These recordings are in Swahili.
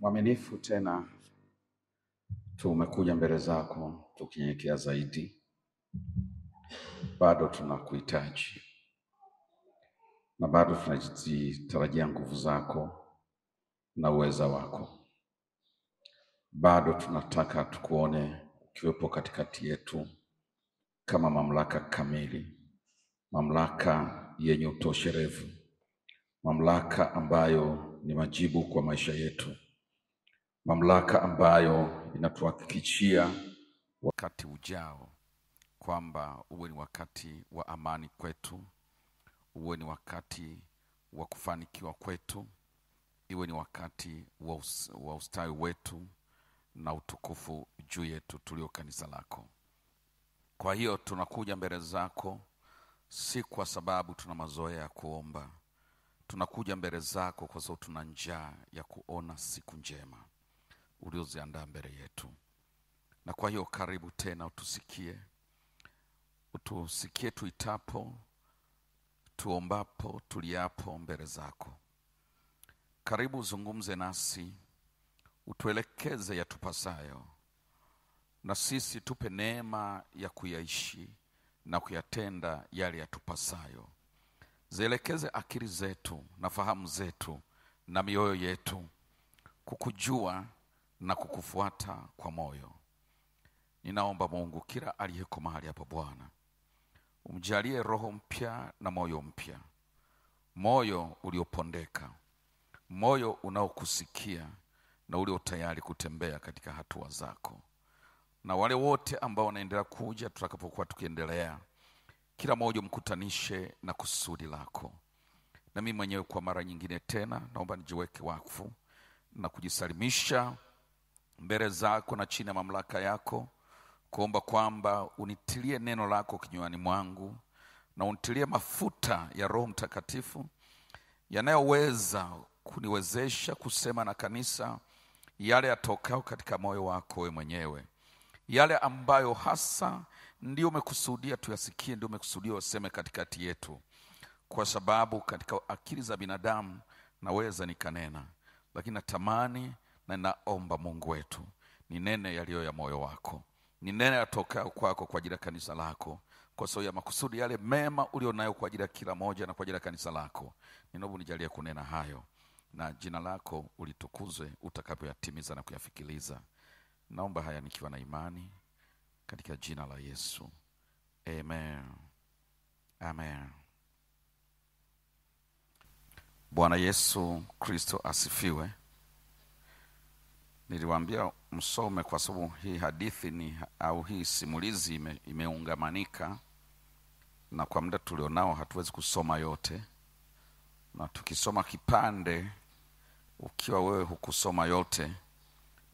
Mwaminifu tena tumekuja mbele zako tukinyenyekea zaidi. Bado tunakuhitaji na bado tunazitarajia nguvu zako na uweza wako. Bado tunataka tukuone ukiwepo katikati yetu kama mamlaka kamili, mamlaka yenye utosherevu, mamlaka ambayo ni majibu kwa maisha yetu, mamlaka ambayo inatuhakikishia wakati ujao kwamba uwe ni wakati wa amani kwetu, uwe ni wakati wa kufanikiwa kwetu, iwe ni wakati wa ustawi wetu na utukufu juu yetu tulio kanisa lako. Kwa hiyo tunakuja mbele zako si kwa sababu tuna mazoea ya kuomba. Tunakuja mbele zako kwa sababu tuna njaa ya kuona siku njema ulioziandaa mbele yetu. Na kwa hiyo karibu tena utusikie tuitapo, tuombapo, tuliapo mbele zako. Karibu uzungumze nasi, utuelekeze yatupasayo, na sisi tupe neema ya kuyaishi na kuyatenda yale yatupasayo. Zielekeze akili zetu na fahamu zetu na mioyo yetu kukujua na kukufuata kwa moyo. Ninaomba Mungu kila aliyeko mahali hapa Bwana, umjalie roho mpya na moyo mpya, moyo uliopondeka, moyo unaokusikia na ulio tayari kutembea katika hatua zako. Na wale wote ambao wanaendelea kuja tutakapokuwa tukiendelea, kila mmoja mkutanishe na kusudi lako. Na mimi mwenyewe kwa mara nyingine tena naomba nijiweke wakfu na kujisalimisha mbele zako na chini ya mamlaka yako, kuomba kwamba unitilie neno lako kinywani mwangu na unitilie mafuta ya Roho Mtakatifu yanayoweza kuniwezesha kusema na kanisa yale yatokao katika moyo wako wewe mwenyewe, yale ambayo hasa ndio umekusudia tuyasikie, ndio umekusudia useme katikati yetu. Kwa sababu katika akili za binadamu naweza nikanena, lakini natamani na naomba Mungu wetu ni nene yaliyo ya moyo wako, ni nene yatokao kwako kwa ajili ya kanisa lako, kwa sababu ya makusudi yale mema ulionayo kwa ajili ya kila moja na kwa ajili ya kanisa lako. Ninaomba unijalie kunena hayo na jina lako ulitukuzwe utakapoyatimiza na kuyafikiliza. Naomba haya nikiwa na imani katika jina la Yesu. Amen. Amen. Bwana Yesu Kristo asifiwe. Niliwaambia msome kwa sababu hii hadithi au hii simulizi imeungamanika, na kwa muda tulionao hatuwezi kusoma yote. Na tukisoma kipande, ukiwa wewe hukusoma yote,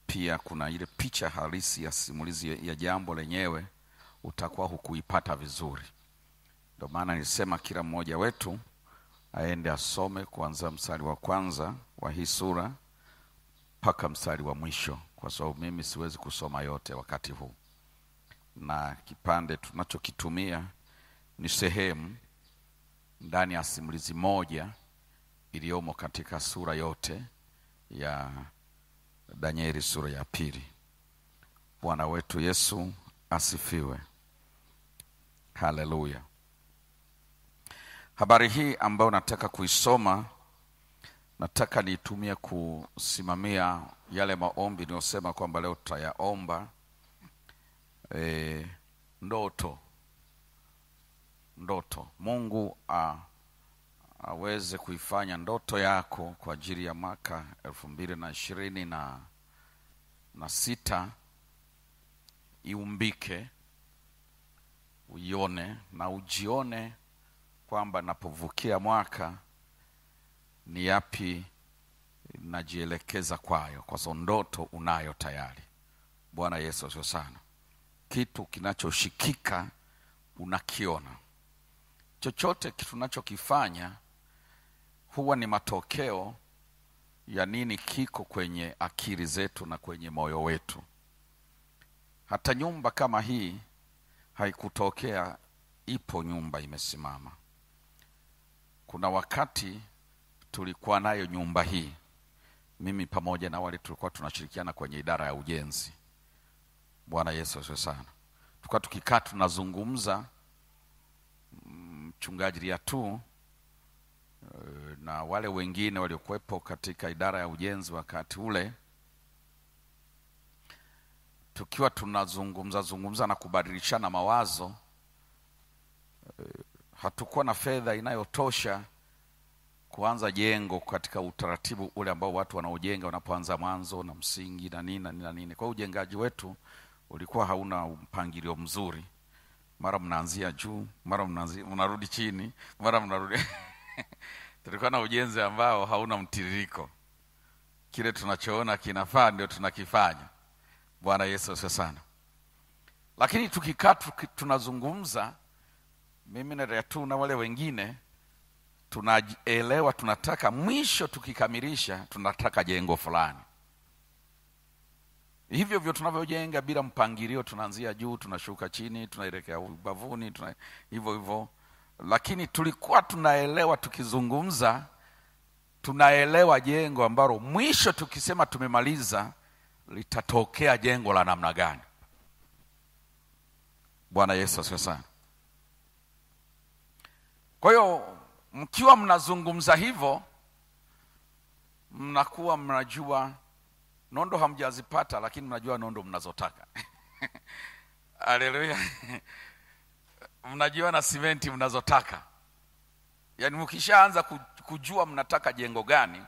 pia kuna ile picha halisi ya simulizi ya jambo lenyewe utakuwa hukuipata vizuri. Ndio maana nilisema kila mmoja wetu aende asome kuanzia mstari wa kwanza wa hii sura mpaka mstari wa mwisho, kwa sababu mimi siwezi kusoma yote wakati huu. Na kipande tunachokitumia ni sehemu ndani ya simulizi moja iliyomo katika sura yote ya Danieli sura ya pili. Bwana wetu Yesu asifiwe. Haleluya. Habari hii ambayo nataka kuisoma, nataka niitumie kusimamia yale maombi niliyosema kwamba leo tutayaomba. Ndoto. Mungu aweze kuifanya ndoto yako kwa ajili ya mwaka 2026 iumbike, uione na ujione kwamba napovukia mwaka ni yapi najielekeza kwayo, kwa sababu ndoto unayo tayari. Bwana Yesu asifiwe sana. Kitu kinachoshikika unakiona. Chochote kitu tunachokifanya huwa ni matokeo ya nini kiko kwenye akili zetu na kwenye moyo wetu. Hata nyumba kama hii haikutokea ipo nyumba imesimama. Kuna wakati tulikuwa nayo nyumba hii, mimi pamoja na wale tulikuwa tunashirikiana kwenye idara ya ujenzi. Bwana Yesu asifiwe sana. Tulikuwa tukikaa tunazungumza, mchungaji Riatu na wale wengine waliokuwepo katika idara ya ujenzi wakati ule, tukiwa tunazungumza na kubadilishana mawazo. Hatukuwa na fedha inayotosha kuanza jengo katika utaratibu ule ambao watu wanaojenga wanapoanza mwanzo na msingi na nini. Kwa ujengaji wetu ulikuwa hauna mpangilio mzuri. Mara mnaanzia juu, mara mnarudi chini, mara mnarudi tulikuwa na ujenzi ambao hauna mtiririko. Kile tunachoona kinafaa ndio tunakifanya. Bwana Yesu asifiwe sana. Lakini tukikaa tunazungumza, mimi na Riatu na wale wengine, tunaelewa tunataka mwisho tukikamilisha tunataka jengo fulani. Hivyo vyo tunavyojenga bila mpangilio, tunaanzia juu, tunashuka chini, tunaelekea ubavuni, hivyo. Lakini tulikuwa tunaelewa, tukizungumza tunaelewa jengo ambalo mwisho tukisema tumemaliza litatokea jengo la namna gani. Bwana Yesu asifiwe sana. Kwa hiyo mkiwa mnazungumza hivyo, mnakuwa mnajua nondo hamjazipata, lakini mnajua nondo mnazotaka. Haleluya. Mnajua na simenti mnazotaka. Yaani mkishaanza kujua mnataka jengo gani,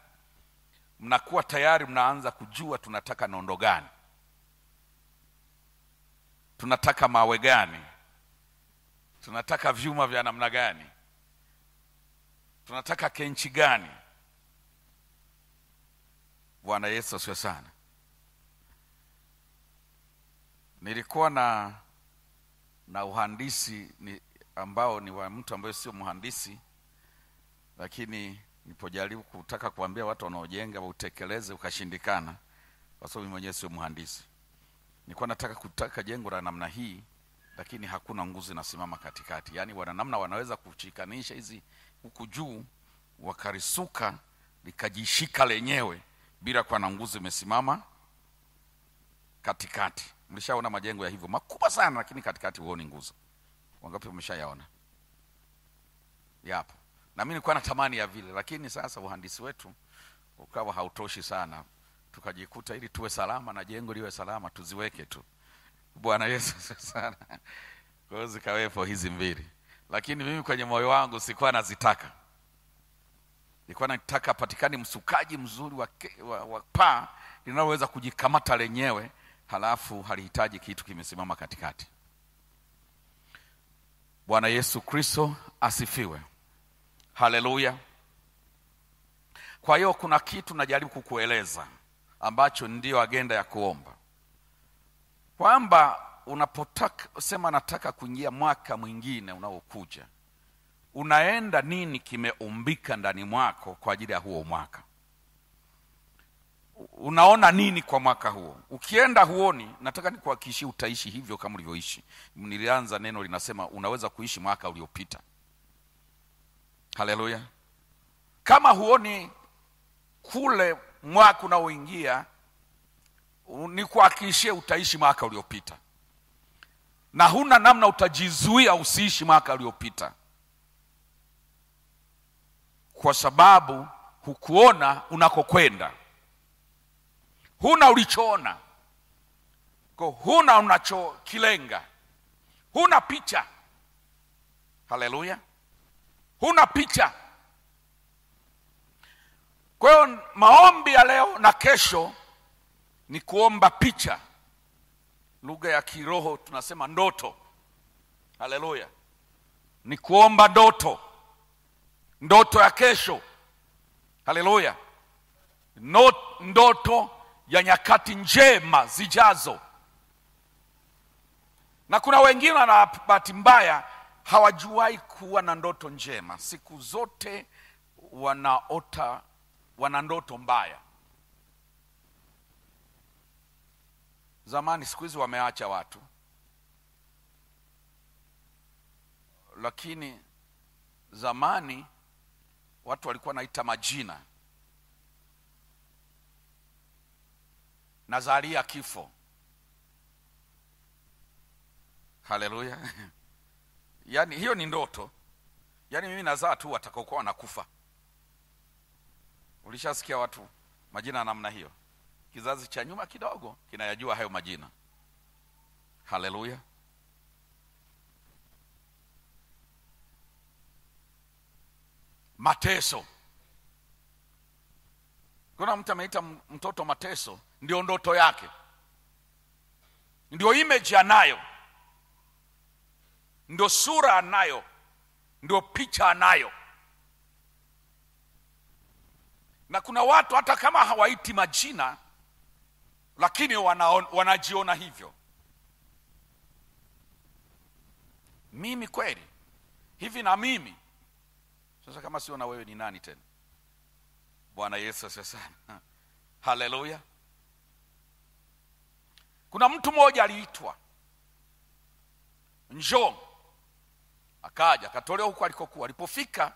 mnakuwa tayari mnaanza kujua tunataka nondo gani, tunataka mawe gani, tunataka vyuma vya namna gani, tunataka kenchi gani. Bwana Yesu asifiwe sana. Nilikuwa na uhandisi ambao ni wa mtu ambaye sio mhandisi, lakini nilipojaribu kutaka kuambia watu wanaojenga utekeleze ukashindikana, kwa sababu mimi mwenyewe sio mhandisi. Nilikuwa kutaka jengo la namna hii, lakini hakuna nguzo inasimama katikati. Yaani wana namna wanaweza kuchikanisha hizi huku juu wakarisuka likajishika lenyewe bila kwa na nguzo imesimama katikati. Mlishaona majengo ya hivyo makubwa sana, lakini katikati huoni nguzo. Wangapi wameshayaona? Yapo. Na mimi nilikuwa natamani ya vile, lakini sasa uhandisi wetu ukawa hautoshi sana. Tukajikuta ili tuwe salama na jengo liwe salama tuziweke tu. Bwana Yesu sana. Kwa hiyo zikawepo hizi mbili. Lakini mimi kwenye moyo wangu sikuwa nazitaka. Nilikuwa nataka patikani msukaji mzuri wa paa linaloweza kujikamata lenyewe, halafu halihitaji kitu kimesimama katikati. Bwana Yesu Kristo asifiwe. Haleluya. Kwa hiyo kuna kitu najaribu kukueleza ambacho ndio agenda ya kuomba. Kwamba unapotaka sema nataka kuingia mwaka mwingine unaokuja, unaenda nini kimeumbika ndani mwako kwa ajili ya huo mwaka? Unaona nini kwa mwaka huo? Ukienda huoni, nataka nikuhakikishie utaishi hivyo kama ulivyoishi. Nilianza neno linasema unaweza kuishi mwaka uliopita. Haleluya. Kama huoni kule mwaka unaoingia, nikuhakikishie utaishi mwaka uliopita. Na huna namna utajizuia usiishi mwaka uliopita, kwa sababu hukuona unakokwenda. Huna ulichoona. Huna unachokilenga. Huna picha. Haleluya. Huna picha. Kwa hiyo maombi ya leo na kesho ni kuomba picha. Lugha ya kiroho tunasema ndoto. Haleluya. Ni kuomba ndoto. Ndoto ya kesho. Haleluya. Ndoto ya nyakati njema zijazo. Na kuna wengine wana bahati mbaya hawajuai kuwa na ndoto njema. Siku zote wana ndoto mbaya. Zamani, siku hizi wameacha watu. Lakini zamani watu walikuwa naita majina. nazalia kifo. Haleluya. Yaani hiyo ni ndoto. Yaani mimi nazaa tu watakaokuwa wanakufa. Ulishasikia watu majina namna hiyo? Kizazi cha nyuma kidogo kinayajua hayo majina. Haleluya. Mateso. Kuna mtu ameita mtoto mateso, ndio ndoto yake, ndio image anayo, ndio sura anayo, ndio picha anayo. Na kuna watu hata kama hawaiti majina, lakini wanajiona hivyo. Mimi kweli hivi na mimi. Sasa kama sio na wewe ni nani tena? Bwana Yesu asifiwe sana. Haleluya. Kuna mtu mmoja aliitwa, njoo. Akaja, akatolewa huko alikokuwa. Alipofika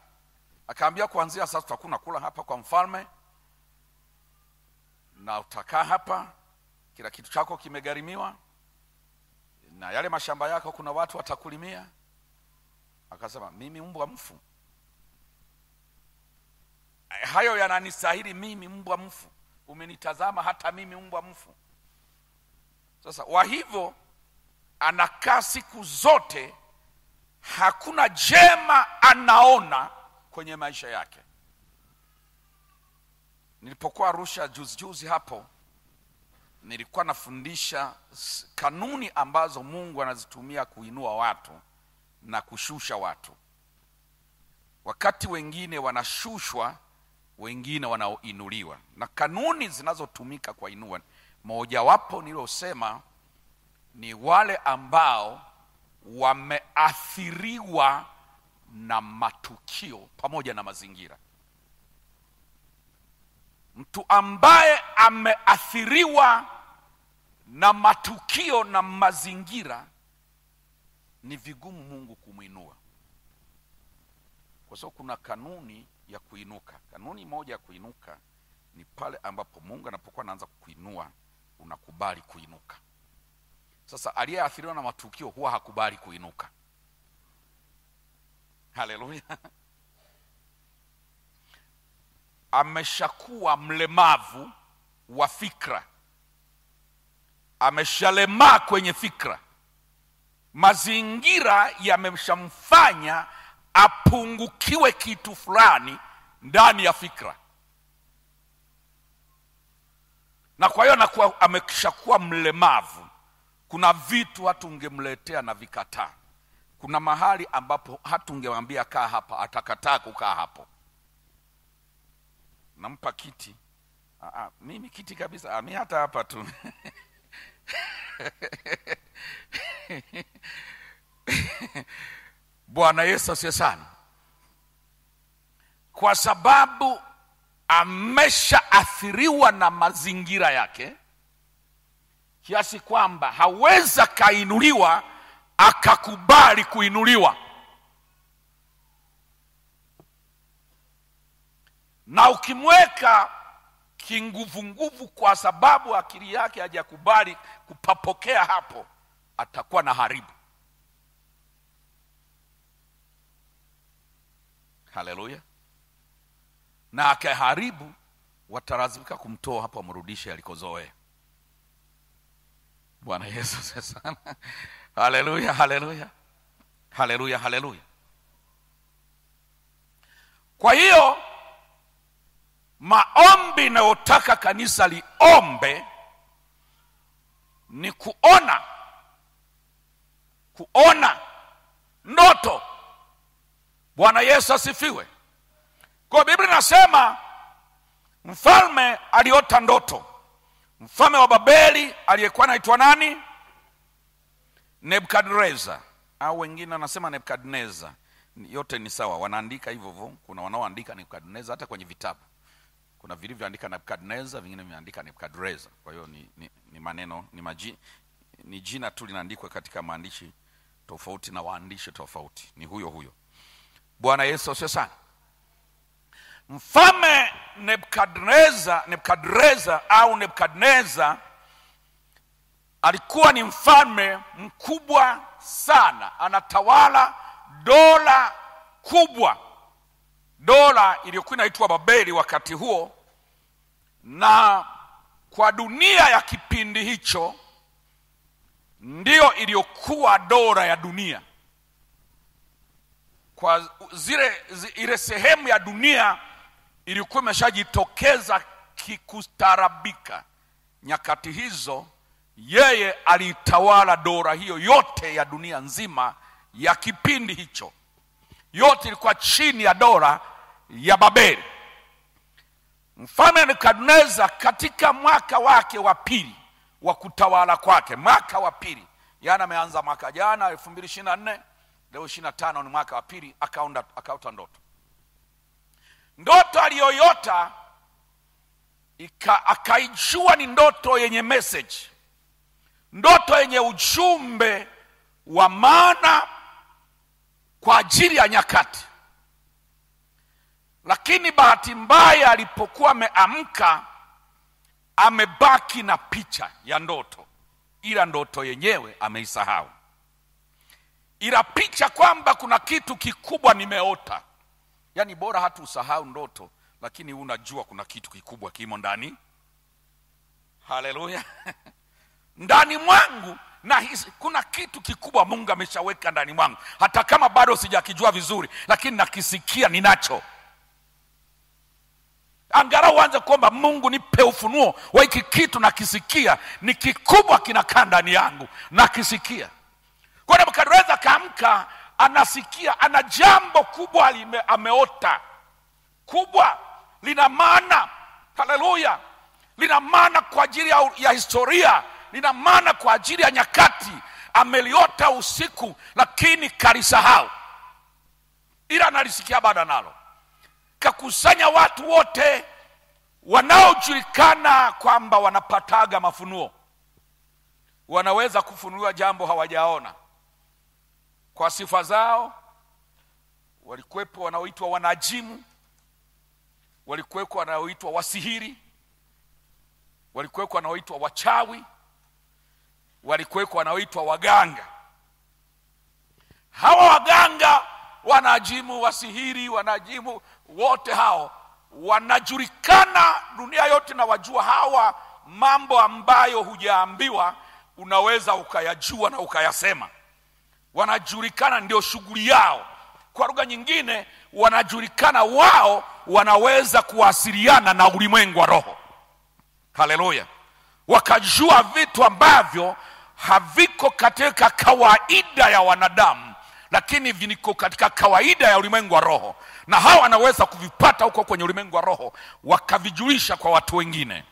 akaambia, kuanzia sasa tutakuna kula hapa kwa mfalme, na utakaa hapa, kila kitu chako kimegharimiwa, na yale mashamba yako kuna watu watakulimia. Akasema, mimi mbwa mfu? Hayo yananistahili mimi mbwa mfu? Umenitazama hata mimi mbwa mfu? Sasa wa hivyo anakaa siku zote, hakuna jema anaona kwenye maisha yake. Nilipokuwa Arusha juzi hapo, nilikuwa nafundisha kanuni ambazo Mungu anazitumia kuinua watu na kushusha watu. Wakati wengine wanashushwa, wengine wanainuliwa. Na kanuni zinazotumika kwa inua, mojawapo nilosema ni wale ambao wameathiriwa na matukio pamoja na mazingira. Mtu ambaye ameathiriwa na matukio na mazingira, ni vigumu Mungu kumuinua. Kwa sababu kuna kanuni ya kuinuka. Kanuni moja ya kuinuka ni pale ambapo Mungu anapokuwa anaanza kukuinua, unakubali kuinuka. Sasa aliyeathiriwa na matukio huwa hakubali kuinuka. Haleluya. Ameshakuwa mlemavu wa fikra, ameshalemaa kwenye fikra. Mazingira yameshamfanya apungukiwe kitu fulani ndani ya fikra, na kwa hiyo anakuwa ameshakuwa mlemavu. Kuna vitu hata ungemletea na vikataa. Kuna mahali ambapo hata ungemwambia kaa hapa, atakataa kukaa hapo. Nampa kiti, mimi kiti kabisa, mimi hata hapa tu. Bwana Yesu asifiwe sana. Kwa sababu ameshaathiriwa na mazingira yake, kiasi kwamba haweza kainuliwa akakubali kuinuliwa. Na ukimweka kinguvu kwa sababu akili yake hajakubali kupapokea hapo, atakuwa na haribu. Haleluya. Na akiharibu, watalazimika kumtoa hapo, amrudishe alikozoea. Bwana Yesu asifiwe sana. Haleluya, haleluya. Haleluya, haleluya. Kwa hiyo maombi nayotaka kanisa liombe ni kuona ndoto. Bwana Yesu asifiwe. Kwa Biblia inasema mfalme aliota ndoto. Mfalme wa Babeli aliyekuwa anaitwa nani? Nebukadneza, au wengine wanasema Nebukadneza. Yote ni sawa, wanaandika hivyo hivyo. Kuna wanaoandika Nebukadneza hata kwenye vitabu. Kuna vilivyoandika Nebukadneza, vingine vimeandika Nebukadneza. Kwa hiyo ni maneno, ni jina tu linaandikwa katika maandishi tofauti na waandishi tofauti. Ni huyo. Bwana Yesu asifiwe sana. Mfalme Nebukadneza au Nebukadneza alikuwa ni mfalme mkubwa sana, anatawala dola kubwa, dola iliyokuwa inaitwa Babeli wakati huo. Na kwa dunia ya kipindi hicho ndio iliyokuwa dola ya dunia. Kwa ile sehemu ya dunia ilikuwa imeshajitokeza kikustarabika nyakati hizo, yeye alitawala dola hiyo yote ya dunia nzima ya kipindi hicho. Yote ilikuwa chini ya dola ya Babeli. Mfalme Nebukadneza katika mwaka wake wa pili wa kutawala kwake, mwaka wa pili, yana ameanza mwaka jana 2024, leo 25 ni mwaka wa pili, akaota ndoto. Ndoto aliyoyota akaijua ni ndoto yenye message, ndoto yenye ujumbe wa maana kwa ajili ya nyakati. Lakini bahati mbaya alipokuwa ameamka, amebaki na picha ya ndoto, ila ndoto yenyewe ameisahau. Ila picha kwamba kuna kitu kikubwa nimeota. Yaani bora hata usahau ndoto, lakini unajua kuna kitu kikubwa kimo ndani. Haleluya. Ndani mwangu na hisi kuna kitu kikubwa Mungu ameshaweka ndani mwangu, hata kama bado sijakijua vizuri, lakini nakisikia ninacho. Angalau uanze kuomba, Mungu nipe ufunuo wa hiki kitu nakisikia, ni kikubwa kinakaa ndani yangu, nakisikia. Kwa Nebukadneza kaamka, anasikia ana jambo kubwa ameota. Kubwa, lina maana. Haleluya. Lina maana kwa ajili ya historia, lina maana kwa ajili ya nyakati. Ameliota usiku lakini kalisahau, ila analisikia bado nalo. Kakusanya watu wote wanaojulikana kwamba wanapataga mafunuo, wanaweza kufunua jambo hawajaona kwa sifa zao. Walikuwepo wanaoitwa wanajimu, walikuwepo wanaoitwa wasihiri, walikuwepo wanaoitwa wachawi, walikuwepo wanaoitwa waganga. Hawa waganga, wanajimu, wasihiri, wanajimu, wote hao wanajulikana dunia yote, na wajua hawa mambo ambayo hujaambiwa unaweza ukayajua na ukayasema. Wanajulikana, ndio shughuli yao. Kwa lugha nyingine, wanajulikana wao wanaweza kuwasiliana na ulimwengu wa roho. Haleluya. Wakajua vitu ambavyo haviko katika kawaida ya wanadamu, lakini viniko katika kawaida ya ulimwengu wa roho, na hawa wanaweza kuvipata huko kwenye ulimwengu wa roho, wakavijulisha kwa watu wengine.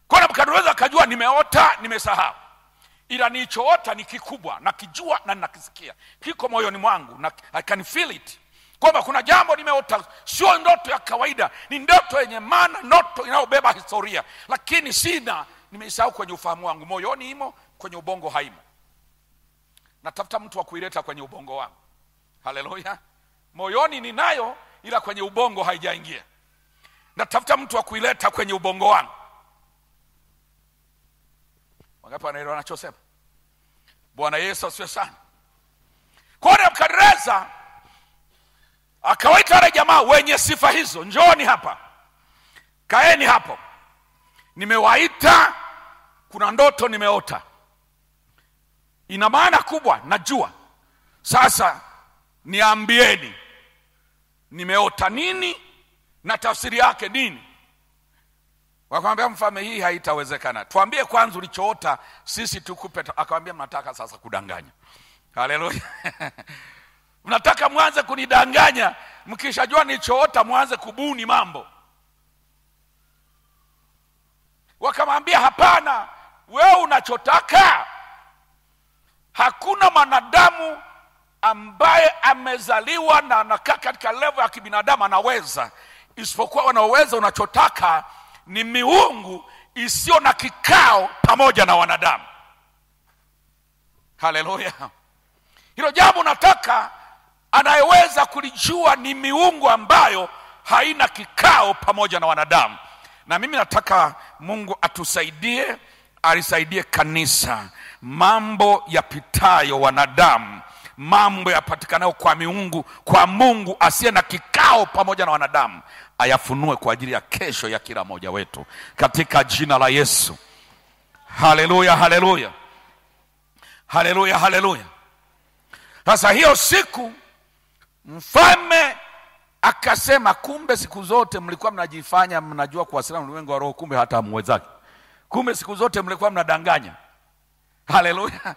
Kwa Nebukadneza akajua, nimeota, nimesahau, ila nilichoota ni kikubwa, nakijua na nakisikia, kiko moyoni mwangu, na I can feel it, kwamba kuna jambo nimeota. Sio ndoto ya kawaida, ni ndoto yenye maana, ndoto inayobeba historia, lakini nimeisahau kwenye ufahamu wangu. Moyoni imo, kwenye ubongo haimo. Natafuta mtu wa kuileta kwenye ubongo wangu. Haleluya. Moyoni ninayo, ila kwenye ubongo haijaingia. Natafuta mtu wa kuileta kwenye ubongo wangu. Wangapi wanaelewa anachosema? Bwana Yesu asifiwe sana. Kwa Nebukadneza akawaita wale jamaa wenye sifa hizo, njooni hapa, kaeni hapo, nimewaita, kuna ndoto nimeota, ina maana kubwa, najua. Sasa niambieni nimeota nini na tafsiri yake nini. Wakamwambia mfalme, hii haitawezekana, tuambie kwanza ulichoota, sisi tukupe. Akamwambia, mnataka sasa kudanganya. Haleluya. Mnataka mwanze kunidanganya, mkishajua nilichoota mwanze kubuni mambo. Wakamwambia, hapana, wewe unachotaka, hakuna mwanadamu ambaye amezaliwa na anakaa katika level ya kibinadamu anaweza, isipokuwa wanaweza unachotaka ni miungu isiyo na kikao pamoja na wanadamu. Haleluya. Hilo jambo unataka anayeweza kulijua ni miungu ambayo haina kikao pamoja na wanadamu. Na mimi nataka Mungu atusaidie, alisaidie kanisa, mambo yapitayo wanadamu, mambo yapatikanayo kwa miungu, kwa Mungu asiye na kikao pamoja na wanadamu, ayafunue kwa ajili ya kesho ya kila mmoja wetu katika jina la Yesu. Haleluya, haleluya, haleluya, haleluya. Sasa hiyo siku mfalme akasema, kumbe siku zote mlikuwa mnajifanya mnajua kuwasiliana na ulimwengu wa roho, kumbe hata hamwezaki. Kumbe siku zote mlikuwa mnadanganya. Haleluya.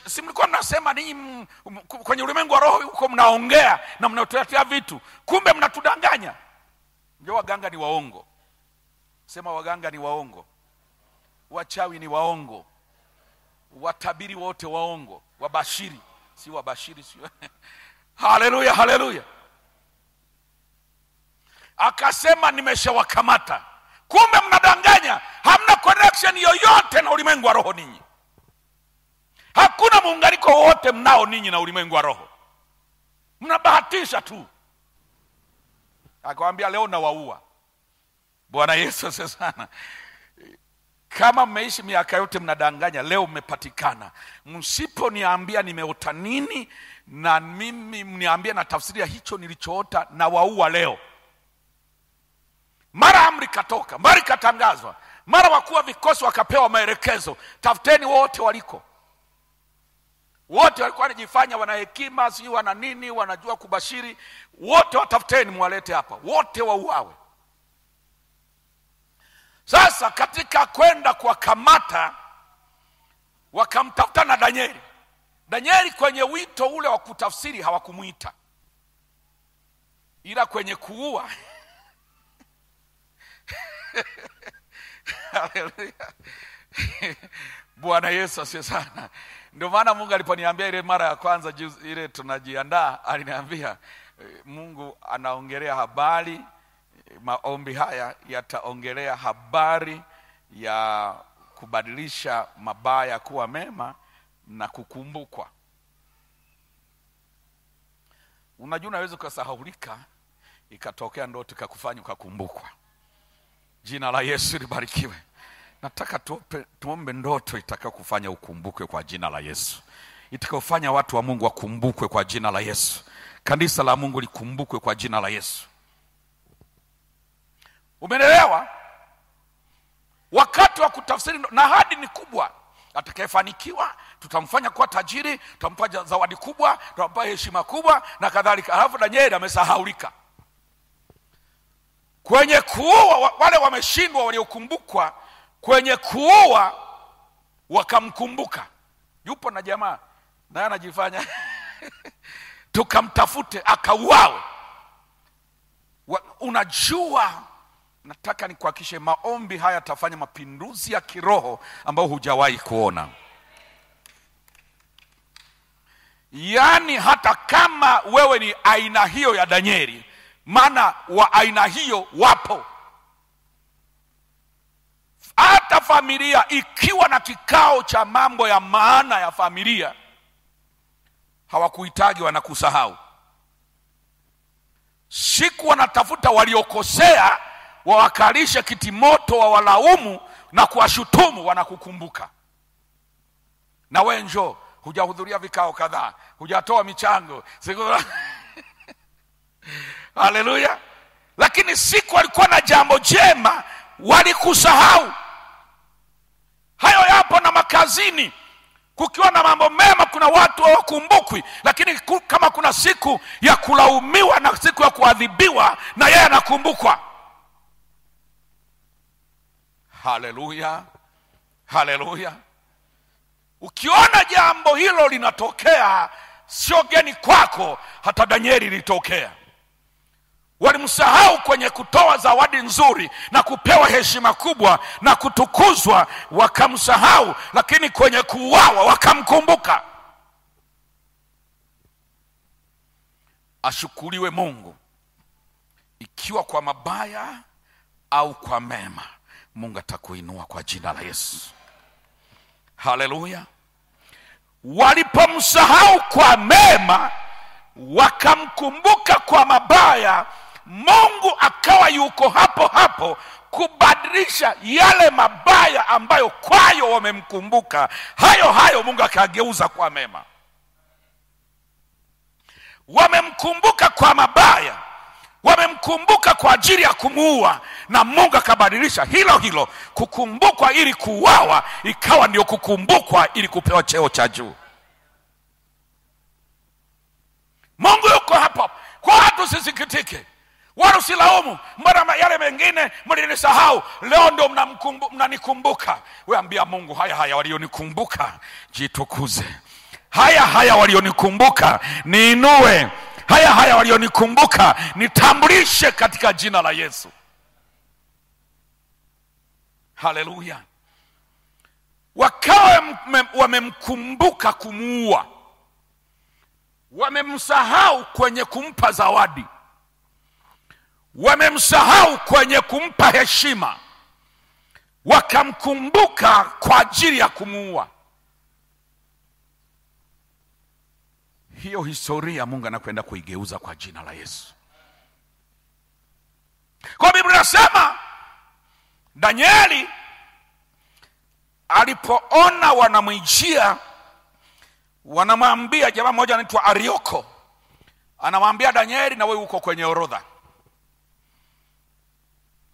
Si mlikuwa mnasema ninyi kwenye ulimwengu wa roho huko mnaongea na mnatuletea vitu, kumbe mnatudanganya. Ndio waganga ni waongo. Sema waganga ni waongo. Wachawi ni waongo. Watabiri wote waongo. Wabashiri, si wabashiri si. Haleluya, haleluya. Akasema nimeshawakamata. Kumbe mnadanganya, hamna connection yoyote na ulimwengu wa roho ninyi. Hakuna muunganiko wote mnao ninyi na ulimwengu wa roho. Mnabahatisha tu. Akamwambia leo na waua. Bwana Yesu sana. Kama mmeishi miaka yote mnadanganya, leo mmepatikana. Msiponiambia nimeota nini na mimi mniambie na tafsiri ya hicho nilichoota, na waua leo. Mara amri katoka, mara katangazwa, mara wakuu wa vikosi wakapewa maelekezo, tafuteni wote waliko. Wote walikuwa wanajifanya wana hekima, si wana nini, wanajua kubashiri, wote watafuteni mwalete hapa, wote wauawe. Sasa katika kwenda kuwakamata, wakamtafuta na Danieli. Danieli kwenye wito ule wa kutafsiri hawakumuita, ila kwenye kuua Bwana Yesu asifiwe sana. Ndio maana Mungu aliponiambia ile mara ya kwanza ile tunajiandaa, aliniambia Mungu anaongelea habari, maombi haya yataongelea habari ya kubadilisha mabaya kuwa mema na kukumbukwa. Unajua unaweza kusahaulika ikatokea ndoto ikakufanya ukakumbukwa. Jina la Yesu libarikiwe. Nataka tuombe ndoto itakayokufanya ukumbukwe kwa jina la Yesu. Itakayofanya watu wa Mungu wakumbukwe kwa jina la Yesu. Kanisa la Mungu likumbukwe kwa jina la Yesu. Umeelewa? Wakati wa kutafsiri na ahadi ni kubwa. Atakayefanikiwa tutamfanya kuwa tajiri, tutampa zawadi kubwa, tutampa heshima kubwa na kadhalika. Alafu Danieli amesahaulika. Kwenye kuua wale wameshindwa waliokumbukwa, kwenye kuua wakamkumbuka. Yupo na jamaa naye anajifanya tukamtafute akauawe. Unajua, nataka nikuhakikishie maombi haya yatafanya mapinduzi ya kiroho ambayo hujawahi kuona. Yaani hata kama wewe ni aina hiyo ya Danieli, maana wa aina hiyo wapo. Hata familia ikiwa na kikao cha mambo ya maana ya familia, hawakuhitaji, wanakusahau. Siku wanatafuta waliokosea wawakalishe kitimoto, wa walaumu na kuwashutumu, wanakukumbuka. Na wewe njoo, hujahudhuria vikao kadhaa, hujatoa michango haleluya. Lakini siku walikuwa na jambo jema, walikusahau. Hayo yapo na makazini. Kukiwa na mambo mema kuna watu hawakumbukwi, lakini kama kuna siku ya kulaumiwa na siku ya kuadhibiwa, na yeye anakumbukwa. Haleluya, haleluya. Ukiona jambo hilo linatokea, sio geni kwako. Hata Danieli litokea. Walimsahau kwenye kutoa zawadi nzuri na kupewa heshima kubwa na kutukuzwa, wakamsahau, lakini kwenye kuuawa wakamkumbuka. Ashukuriwe Mungu. Ikiwa kwa mabaya au kwa mema, Mungu atakuinua kwa jina la Yesu. Haleluya. Walipomsahau kwa mema, wakamkumbuka kwa mabaya, Mungu akawa yuko hapo hapo kubadilisha yale mabaya ambayo kwayo wamemkumbuka, hayo Mungu akageuza kwa mema. Wamemkumbuka kwa mabaya, wamemkumbuka kwa ajili ya kumuua, na Mungu akabadilisha hilo kukumbukwa ili kuuawa ikawa ndio kukumbukwa ili kupewa cheo cha juu. Mungu yuko hapo. Kwa watu sisikitike, wala usilaumu, mbona yale mengine mlinisahau, leo ndio mnanikumbuka. Wewe ambia Mungu, haya walionikumbuka jitukuze, haya walionikumbuka niinue, haya walionikumbuka nitambulishe katika jina la Yesu. Haleluya. Wakawa wamemkumbuka kumuua, wamemsahau kwenye kumpa zawadi, wamemsahau kwenye kumpa heshima, wakamkumbuka kwa ajili ya kumuua. Hiyo historia Mungu anakwenda kuigeuza kwa jina la Yesu. Kwa Biblia inasema Danieli alipoona wanamwijia, wanamwambia, jamaa mmoja anaitwa Arioko anamwambia Danieli, na wewe uko kwenye orodha.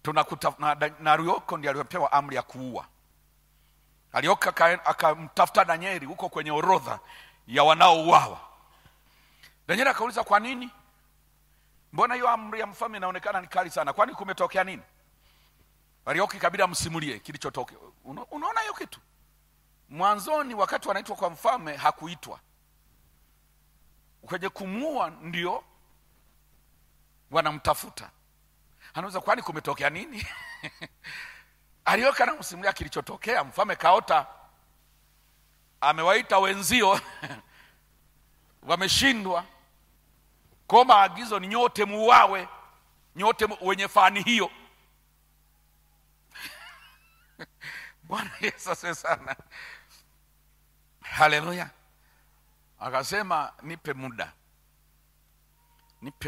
Tunakuta na Arioko ndiye aliyepewa amri ya kuua. Arioko akamtafuta Danieli, uko kwenye orodha ya wanaouawa. Danieli akauliza, kwa nini? Mbona hiyo amri ya mfalme inaonekana ni kali sana? Kwani kumetokea nini? Arioko ikabidi amsimulie kilichotokea. Unaona hiyo kitu? Mwanzoni wakati wanaitwa kwa mfalme hakuitwa. Kwenye kumuua ndio wanamtafuta. Anauliza, kwani kumetokea nini? Arioko anamsimulia kilichotokea. Mfalme kaota amewaita wenzio wameshindwa. Kwa maagizo ni nyote muuawe, nyote wenye fani hiyo. Bwana Yesu asifiwe sana. Haleluya. Akasema, nipe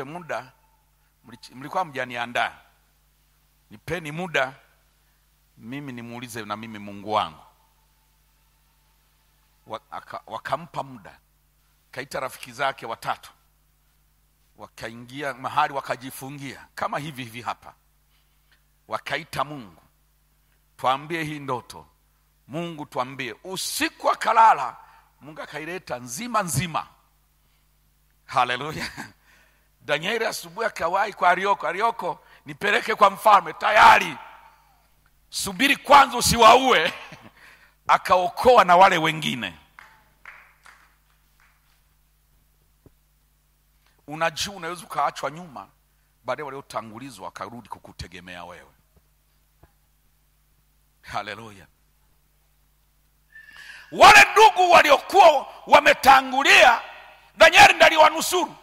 muda, mlikuwa mjaniandaa, nipeni muda mimi nimuulize na mimi Mungu wangu. Wakampa muda, kaita rafiki zake 3, wakaingia mahali wakajifungia kama hivi hapa, wakaita Mungu, tuambie hii ndoto. Mungu tuambie. Usiku akalala, Mungu akaileta nzima. Haleluya. Danieli asubuhi akawahi kwa Arioko, nipeleke kwa mfalme. Tayari, subiri kwanza usiwaue. Akaokoa na wale wengine. Unajua unaweza ukaachwa nyuma, baadaye waliotangulizwa akarudi kukutegemea wewe. Haleluya. Wale ndugu waliokuwa wametangulia, Danieli ndiye aliwanusuru.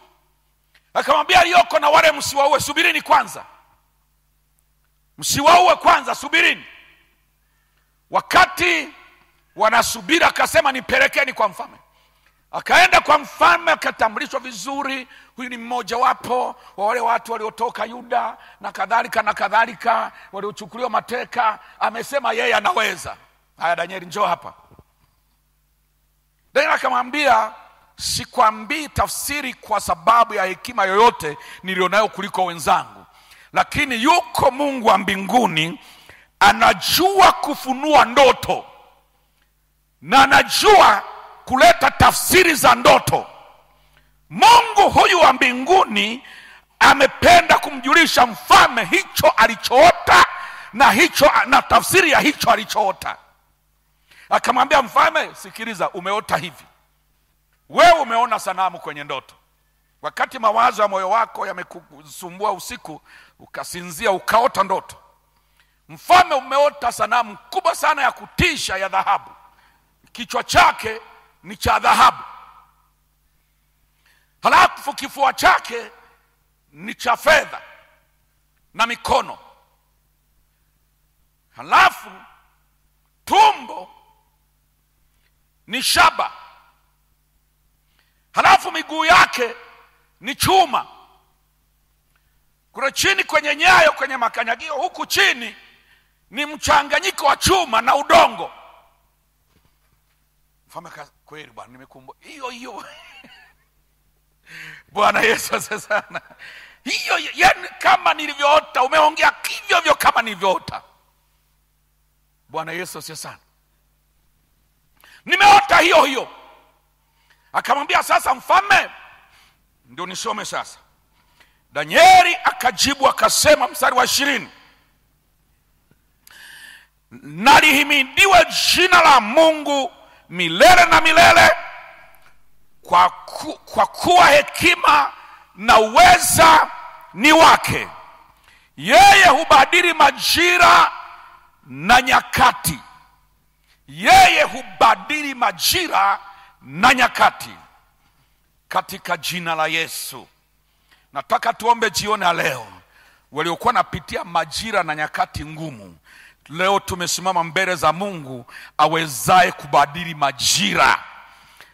Akamwambia Arioko na wale, msiwaue, subirini kwanza. Msiwaue kwanza, subirini. Wakati wanasubiri akasema, nipelekeni kwa mfalme. Akaenda kwa mfalme, akatambulishwa vizuri, huyu ni mmoja wapo wa wale watu waliotoka Yuda na kadhalika waliochukuliwa mateka. Amesema yeye anaweza. Haya Danieli, njoo hapa. Danieli akamwambia, sikwambii tafsiri kwa sababu ya hekima yoyote nilionayo kuliko wenzangu, lakini yuko Mungu wa mbinguni anajua kufunua ndoto na anajua kuleta tafsiri za ndoto. Mungu huyu wa mbinguni amependa kumjulisha mfalme hicho alichoota na tafsiri ya hicho alichoota. Akamwambia mfalme, sikiliza, umeota hivi. Wewe umeona sanamu kwenye ndoto. Wakati mawazo ya moyo wako yamekusumbua usiku, ukasinzia ukaota ndoto. Mfalme, umeota sanamu kubwa sana ya kutisha ya dhahabu. Kichwa chake ni cha dhahabu. Halafu kifua chake ni cha fedha na mikono. Halafu tumbo ni shaba. Halafu miguu yake ni chuma. Kule chini kwenye nyayo, kwenye makanyagio, huku chini ni mchanganyiko wa chuma na udongo. Mfalme kweli bwana, nimekumbuka hiyo Bwana Yesu asante. Hiyo yani kama nilivyoota, umeongea hivyo hivyo kama nilivyoota. Bwana Yesu asante. Nimeota hiyo. Akamwambia sasa mfalme, ndio nisome sasa. Danieli akajibu akasema, mstari wa 20, nalihimidiwe jina la Mungu milele na milele, kwa kuwa hekima na uweza ni wake. Yeye hubadili majira na nyakati. Yeye hubadili majira na nyakati. Katika jina la Yesu nataka tuombe jioni ya leo. Waliokuwa napitia majira na nyakati ngumu, leo tumesimama mbele za Mungu awezaye kubadili majira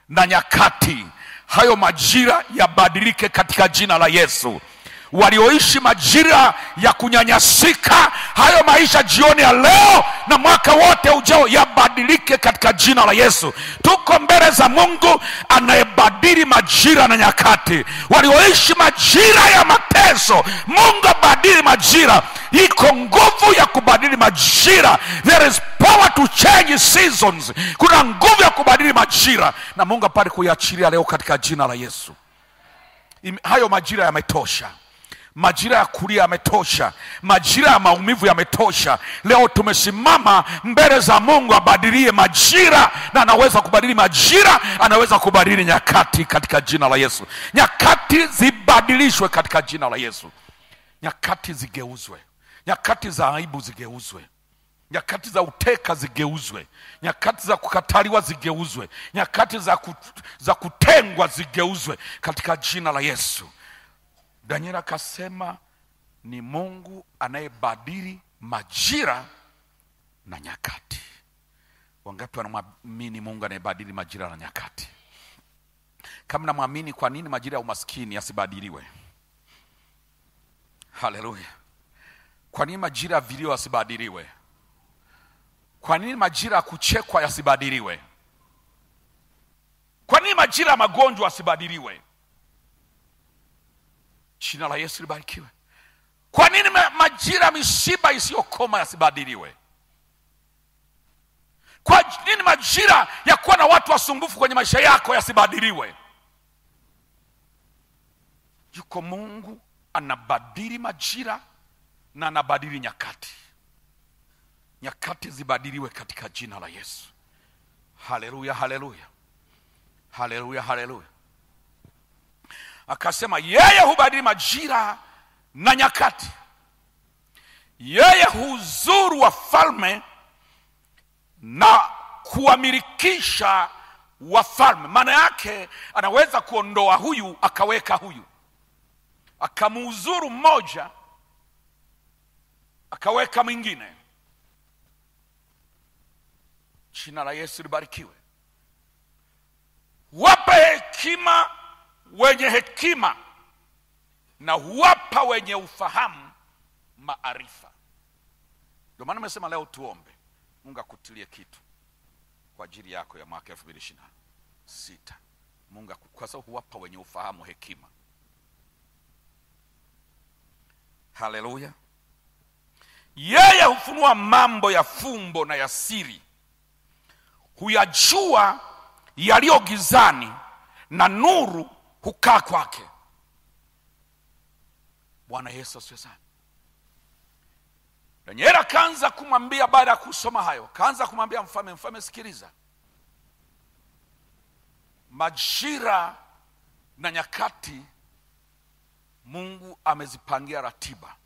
na nyakati. Hayo majira yabadilike katika jina la Yesu. Walioishi majira ya kunyanyasika, hayo maisha jioni ya leo na mwaka wote ujao yabadilike katika jina la Yesu. Tuko mbele za Mungu anayebadili majira na nyakati. Walioishi majira ya mateso, Mungu abadili majira. Iko nguvu ya kubadili majira. There is power to change seasons. Kuna nguvu ya kubadili majira, na Mungu apate kuiachilia leo katika jina la Yesu. Hayo majira yametosha. Majira ya kulia yametosha. Majira ya maumivu yametosha. Leo tumesimama mbele za Mungu abadilie majira, na anaweza kubadili majira, anaweza kubadili nyakati katika jina la Yesu. Nyakati zibadilishwe katika jina la Yesu. Nyakati zigeuzwe. Nyakati za aibu zigeuzwe. Nyakati za uteka zigeuzwe. Nyakati za kukataliwa zigeuzwe. Nyakati za kutengwa zigeuzwe katika jina la Yesu. Danieli akasema ni Mungu anayebadili majira na nyakati. Wangapi wanamwamini Mungu anayebadili majira na nyakati? Kama namwamini, kwa nini majira ya umaskini yasibadiliwe? Haleluya. Kwa nini majira ya vilio yasibadiliwe? Kwa nini majira ya kuchekwa yasibadiliwe? Kwa nini majira ya magonjwa yasibadiliwe? Jina la Yesu libarikiwe. Kwa nini majira ya misiba isiyokoma yasibadiliwe? Kwa nini majira ya kuwa na watu wasumbufu kwenye maisha yako yasibadiliwe? Yuko Mungu anabadili majira na anabadili nyakati. Nyakati zibadiliwe katika jina la Yesu. Haleluya, haleluya. Haleluya, haleluya. Akasema yeye hubadili majira na nyakati. Yeye huzuru wafalme na kuwamilikisha wafalme. Maana yake anaweza kuondoa huyu akaweka huyu, akamuuzuru mmoja akaweka mwingine. Jina la Yesu libarikiwe. Wapa hekima wenye hekima, na huwapa wenye ufahamu maarifa. Ndio maana nimesema leo tuombe Mungu akutilie kitu kwa ajili yako ya mwaka 2026. Mungu kwa sababu huwapa wenye ufahamu hekima. Haleluya. Yeye hufunua mambo ya fumbo na ya siri. Huyajua yaliyo gizani, na nuru hukaa kwake. Bwana Yesu asifiwe sana. Danieli akaanza kumwambia, baada ya kusoma hayo, kaanza kumwambia mfalme, sikiliza. Majira na nyakati Mungu amezipangia ratiba.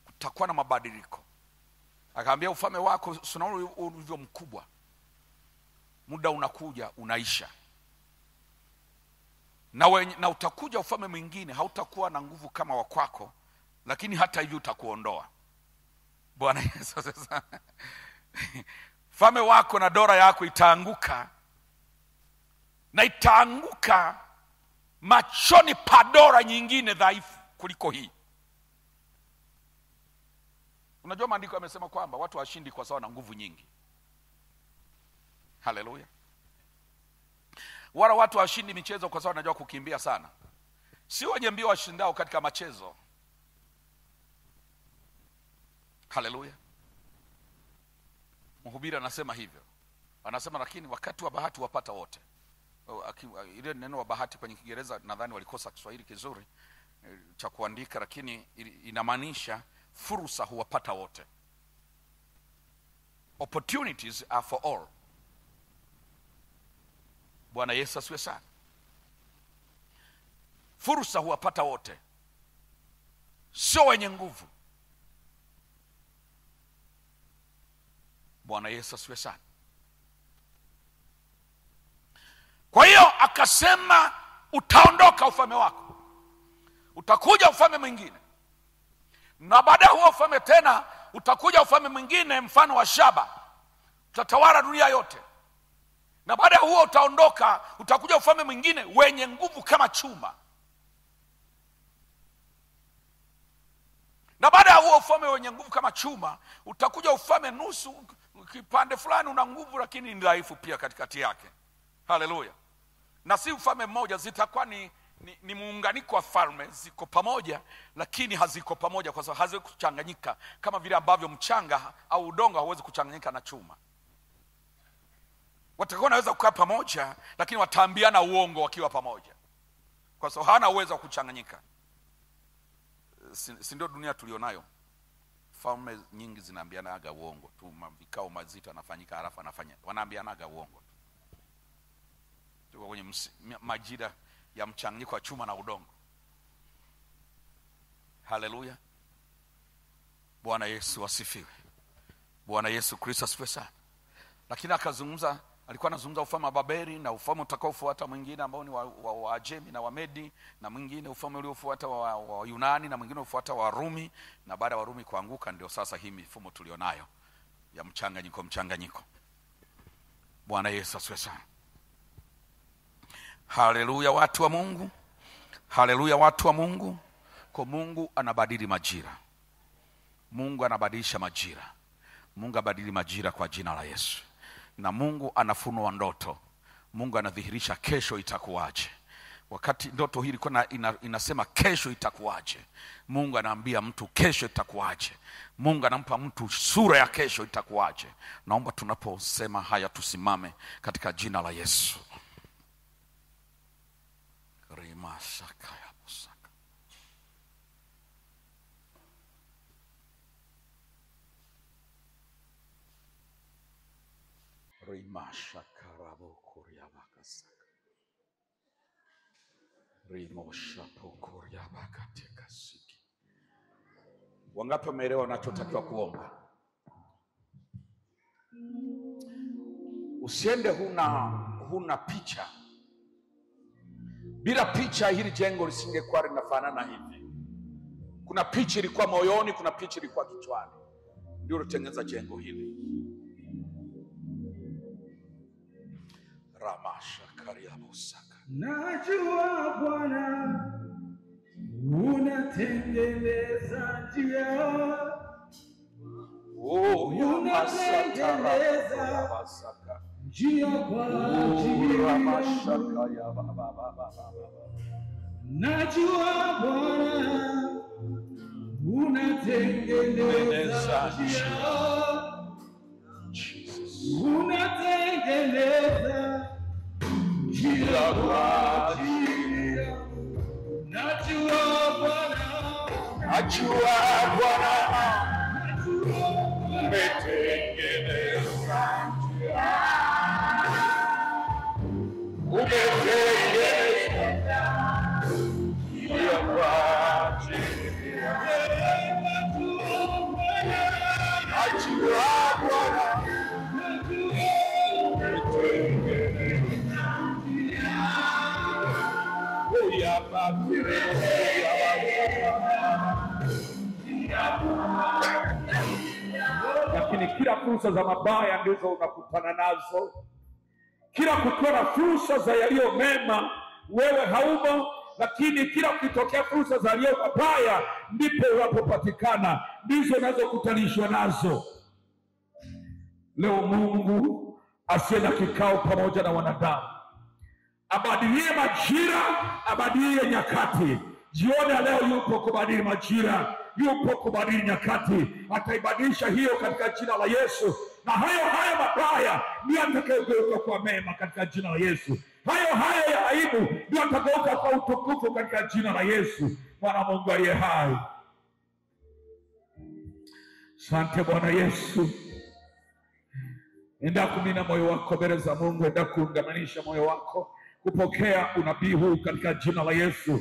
Kutakuwa na mabadiliko. Akamwambia ufalme wako unaona ulivyo mkubwa, muda unakuja unaisha. Na utakuja ufalme mwingine, hautakuwa na nguvu kama wa kwako, lakini hata hivyo utakuondoa. Bwana Yesu sasa. Ufalme wako na dola yako itaanguka, na itaanguka machoni pa dola nyingine dhaifu kuliko hii. Unajua maandiko yamesema kwamba watu washindi kwa sababu na nguvu nyingi. Haleluya. Wala watu washindi michezo kwa sababu wanajua kukimbia sana. Si wenye mbio washindao katika machezo. Haleluya. Mhubiri anasema hivyo. Anasema lakini wakati wa bahati wapata wote. Ile neno wa bahati kwenye Kiingereza nadhani walikosa Kiswahili kizuri cha kuandika, lakini inamaanisha fursa huwapata wote. Opportunities are for all. Bwana Yesu asifiwe sana. Fursa huwapata wote, sio wenye nguvu. Bwana Yesu asifiwe sana. Kwa hiyo akasema utaondoka ufalme wako, utakuja ufalme mwingine, na baada huo ufalme tena utakuja ufalme mwingine mfano wa shaba, utatawala dunia yote. Na baada huo utaondoka, utakuja ufalme mwingine wenye nguvu kama chuma. Na baada huo ufalme wenye nguvu kama chuma, utakuja ufalme nusu, kipande fulani una nguvu lakini ni dhaifu pia katikati yake. Haleluya. Na si ufalme mmoja, zitakuwa ni muunganiko wa falme, ziko pamoja lakini haziko pamoja kwa sababu haziwezi kuchanganyika, kama vile ambavyo mchanga au udongo hauwezi kuchanganyika na chuma. Watakuwa naweza kukaa pamoja lakini wataambiana uongo wakiwa pamoja, kwa sababu hana uwezo wa kuchanganyika. Si ndio dunia tulionayo? Falme nyingi zinaambianaga uongo tu, vikao mazito yanafanyika halafu wanaambianaga uongo tu. Tuko kwenye majira ya mchanganyiko wa chuma na udongo. Haleluya. Bwana Yesu asifiwe. Bwana Yesu Kristo asifiwe sana. Lakini alikuwa anazungumza ufalme wa Babeli na ufalme utakaofuata mwingine ambao ni wa Ajemi na Wamedi, na mwingine ufalme uliofuata wa Yunani, na mwingine ufuata wa Rumi, na baada ya Warumi kuanguka ndio sasa hii mifumo tulionayo ya mchanganyiko. Bwana Yesu asifiwe sana. Haleluya watu wa Mungu. Haleluya watu wa Mungu. Kwa Mungu anabadili majira. Mungu anabadilisha majira. Mungu abadili majira kwa jina la Yesu. Na Mungu anafunua ndoto. Mungu anadhihirisha kesho itakuwaje. Wakati ndoto hii ilikuwa inasema kesho itakuwaje, Mungu anaambia mtu kesho itakuwaje. Mungu anampa mtu sura ya kesho itakuwaje. Naomba tunaposema haya tusimame katika jina la Yesu. Rimashaka ya busaka. Rimashaka rabo kuria bakasaka. Rimosha pokuria bakateka siki. Wangapi wameelewa wanachotakiwa kuomba? Usiende huna picha. Bila picha hili jengo lisingekuwa linafanana hivi. Kuna picha ilikuwa moyoni, kuna picha ilikuwa kichwani. Ndio utengeneza jengo hili. Ramasha kariabusaka. Najua Bwana unatengeneza njia. Unatengeneza njia kwa ajili yangu. Najua Bwana unatengeneza njia. Unatengeneza njia kwa ajili yangu. Najua Bwana umetengeneza njia. Umetengeneza njia kwa ajili yangu. Najua Bwana lakini kila fursa za mabaya ndizo unakutana nazo. Kila kukiwa na fursa za yaliyo mema, wewe haumo, lakini kila ukitokea fursa za leo mabaya, ndipo unapopatikana, ndizo unazokutanishwa nazo. Leo Mungu asiye na kikao pamoja na wanadamu, abadilie majira, abadilie nyakati. Jioni ya leo yupo kubadili majira, yupo kubadili nyakati. Ataibadilisha hiyo katika jina la Yesu, na hayo mabaya ndio atakayogeuka kwa mema katika jina la Yesu. Hayo ya aibu ndio atakayogeuka kwa utukufu katika jina la Yesu. Bwana Mungu aliye hai, asante Bwana Yesu. Enda kumina moyo wako mbele za Mungu, enda kuungamanisha moyo wako kupokea unabii huu katika jina la Yesu.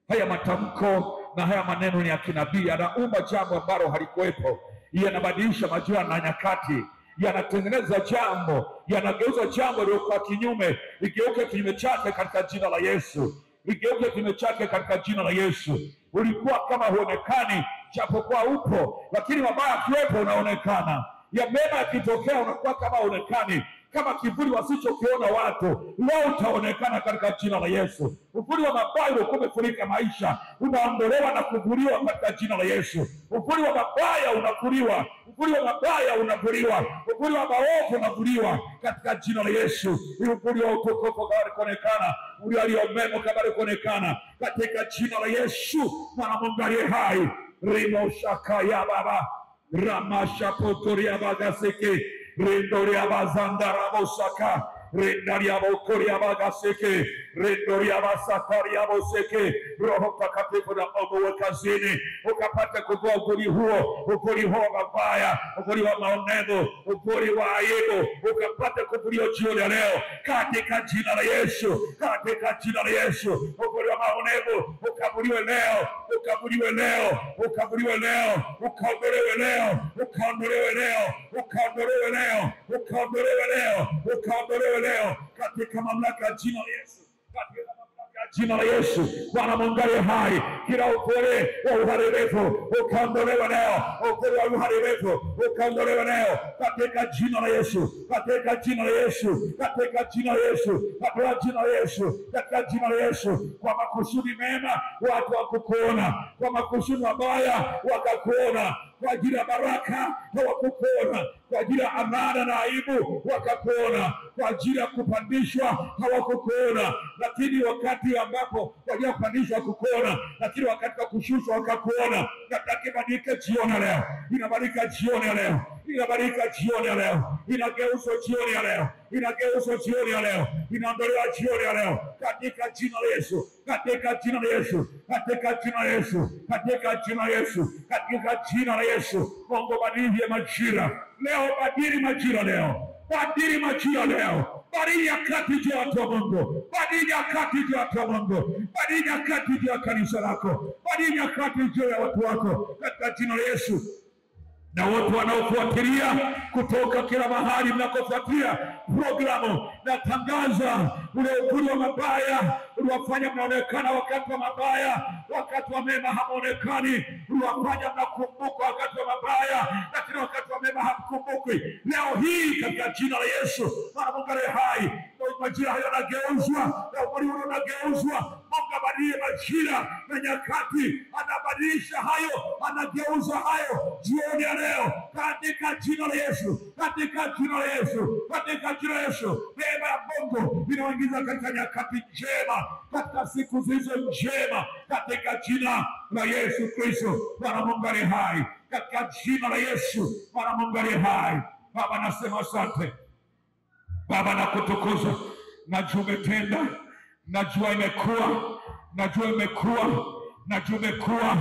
Haya matamko na haya maneno ni ya kinabii, yanaumba jambo ambalo halikuwepo, yanabadilisha majira na nyakati, yanatengeneza jambo, yanageuza jambo lililokuwa kinyume ligeuke kinyume chake katika jina la Yesu. Ligeuke kinyume chake katika jina la Yesu. Ulikuwa kama huonekani, japokuwa upo, lakini mabaya yakiwepo unaonekana. Ya mema yakitokea unakuwa kama huonekani, kama kivuli wasichokiona watu. Leo utaonekana katika jina la Yesu. Uvuli wa mabaya uliokuwa umefunika maisha unaondolewa na kuvuliwa katika jina la Yesu. Uvuli wa mabaya unavuliwa, uvuli wa mabaya unavuliwa, uvuli wa maovu unavuliwa katika jina la Yesu. Uvuli wa utukufu kama kuonekana, uvuli aliyomema kama kuonekana katika jina la Yesu. Mwana Mungu aliye hai, rimo shaka ya baba ramasha potoria bagaseke rendoria bazandara bosaka rendaria bokoria bagaseke rendoria basakaria boseke. Roho Mtakatifu na Mungu kazini, ukapata kujua uvuli huo, uvuli huo mabaya, uvuli wa maonevu, uvuli wa aibu, ukapata kuvuliwa jioni ya leo katika jina la Yesu, katika jina la Yesu. Uvuli wa maonevu ukavuliwe leo, ukavuliwe leo, ukavuliwe leo, ukaondolewe leo, ukaondolewe leo, ukaondolewe leo, ukaondolewe leo, ukaondolewe leo katika mamlaka ya jina la Yesu, katika jina la Yesu. Bwana Mungu aliye hai, kila uvuli wa uharibifu ukaondolewa leo, uvuli wa uharibifu ukaondolewa leo katika jina la Yesu, katika jina la Yesu, katika jina la Yesu, katika jina la Yesu, katika jina la Yesu. Kwa makusudi mema watu wakukuona, kwa makusudi mabaya wakakuona, kwa ajili ya baraka hawakukuona, kwa ajili ya amana na aibu wakakuona, kwa ajili ya kupandishwa hawakukuona, lakini wakati ambapo kwa ajili ya kupandishwa kukuona, lakini wakati wa kushushwa wakakuona. Nataka ibadilike jioni leo, inabadilika jioni leo, inabadilika jioni leo, inageuzwa jioni leo, inageuzwa jioni leo, inaondolewa jioni leo katika jina la Yesu, katika jina la Yesu, katika jina la Yesu, katika jina la Yesu, katika jina la Yesu. Mungu badili majira leo, badili majira leo, badili majira leo, badili nyakati juu ya watu wa Mungu, badili nyakati juu ya watu wa Mungu, badili nyakati juu ya kanisa lako, badili nyakati juu ya watu wako katika jina la Yesu. Na wote wanaofuatilia kutoka kila mahali mnakofuatilia programu, na tangaza ule uvuli wa mabaya uliwafanya mnaonekana wakati wa mabaya, wakati wa mema hamuonekani, uliwafanya mnakumbuka wakati wa mabaya, lakini wakati wa mema hamkumbuki. Leo hii katika jina la Yesu, Bwana Mungu aliye hai, majira hayo yanageuzwa, na uvuli unageuzwa. Mungu abadilie majira na nyakati, anabadilisha hayo, anageuza hayo jioni ya leo katika jina la Yesu, katika jina la Yesu, katika jina la Yesu. Neema ya Mungu inaingiza katika nyakati njema, katika siku zilizo njema, katika jina la Yesu Kristo. Bwana Mungu aliye hai, katika jina la Yesu, Bwana Mungu aliye hai. Baba nasema asante, Baba nakutukuza, najua umetenda, najua imekuwa, najua imekuwa, najua imekuwa,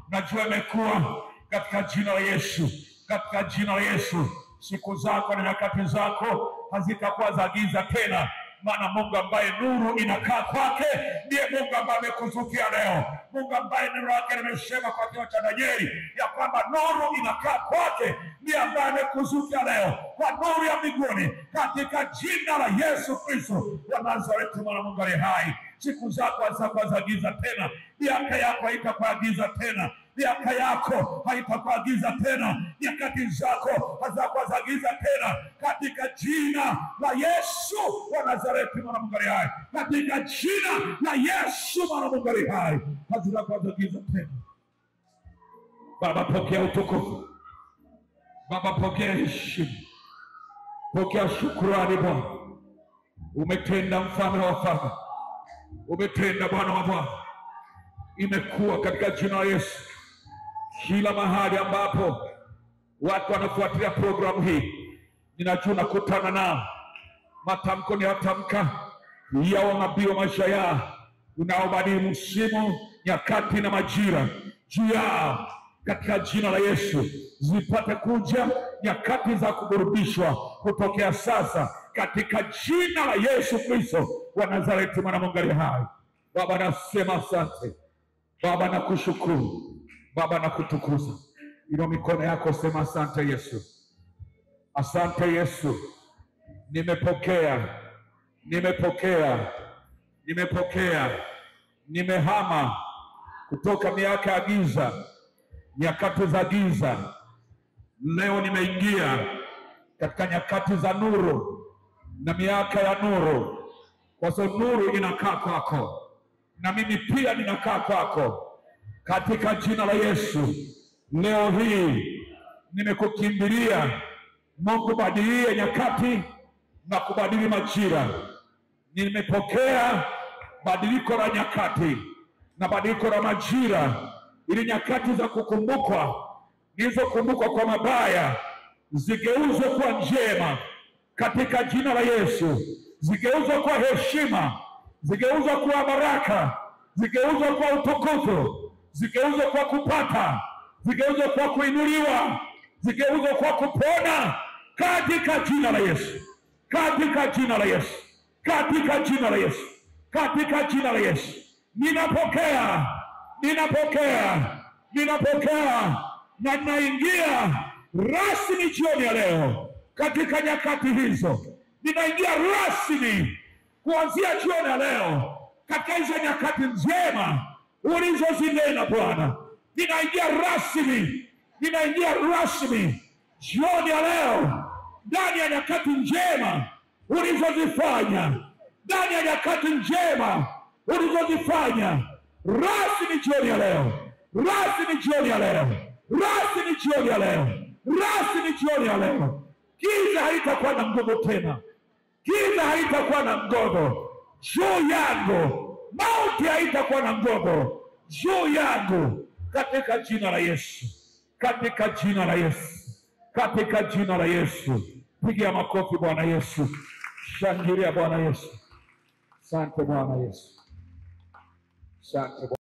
najua imekuwa katika jina la Yesu, katika jina la Yesu. Siku zako na nyakati zako hazitakuwa za giza tena, maana Mungu ambaye nuru inakaa kwake ndiye Mungu ambaye amekuzukia leo. Mungu ambaye neno lake limesema kwa kinywa cha Danieli ya kwamba nuru inakaa kwake ndiye ambaye amekuzukia leo kwa nuru ya mbinguni, katika jina la Yesu Kristo wa Nazareti. Mwana Mungu aliye hai, siku zako hazitakuwa za giza tena, miaka yako haitakuwa giza tena, miaka yako haitakuwa giza tena, nyakati zako hazitakuwa za giza tena, katika jina la Yesu wa Nazareti mwana Mungu aliye hai, katika jina la Yesu mwana Mungu aliye hai. Hazitakuwa giza tena. Baba, pokea utukufu. Baba, pokea heshima. Pokea shukrani Bwana. Umetenda mfalme wa wafalme. Umetenda Bwana wa bwana. Imekuwa katika jina la Yesu. Kila mahali ambapo watu wanafuatilia programu hii, ninajua nakutana nao. Matamko ni yatamka ya nabii wa maisha yao, unaobadili msimu, nyakati na majira juu yao katika jina la Yesu. Zipate kuja nyakati za kuburudishwa kutokea sasa katika jina la Yesu Kristo wa Nazareti mwana Mungu aliye hai. Baba, nasema asante. Baba, nakushukuru. Baba, nakutukuza. Ino mikono yako, sema asante Yesu. Asante Yesu. Nimepokea. Nimehama kutoka miaka ya giza, nyakati za giza. Leo nimeingia katika nyakati za nuru na miaka ya nuru, kwa sababu nuru inakaa kwako na mimi pia ninakaa kwako katika jina la Yesu. Leo hii nimekukimbilia Mungu, badilie nyakati na kubadili majira. Nimepokea badiliko la nyakati na badiliko la majira, ili nyakati za kukumbukwa, nilizokumbukwa kwa mabaya, zigeuzwe kwa njema katika jina la Yesu. Zigeuzwe kwa heshima, zigeuzwe kwa baraka, zigeuzwe kwa utukufu, zigeuzwe kwa kupata, zigeuzwe kwa kuinuliwa, zigeuzwe kwa kupona katika jina la Yesu. Katika jina la Yesu. Katika jina la Yesu. Katika jina la Yesu. Ninapokea na ninaingia rasmi jioni ya leo katika nyakati hizo. Ninaingia rasmi kuanzia jioni ya leo katika hizo nyakati njema ulizozinena Bwana. Ninaingia rasmi jioni ya leo ndani ya nyakati njema ulizozifanya, ndani ya nyakati njema ulizozifanya. Rasmi jioni ya leo, rasmi jioni ya leo, rasmi jioni ya leo, rasmi jioni ya leo. Giza haitakuwa na nguvu tena, giza haitakuwa na nguvu juu yangu, mauti haitakuwa na nguvu juu yangu, katika jina la Yesu, katika jina la Yesu, katika jina la Yesu. Pigia makofi Bwana Yesu. Shangilia Bwana Yesu. Asante Bwana Yesu. Asante.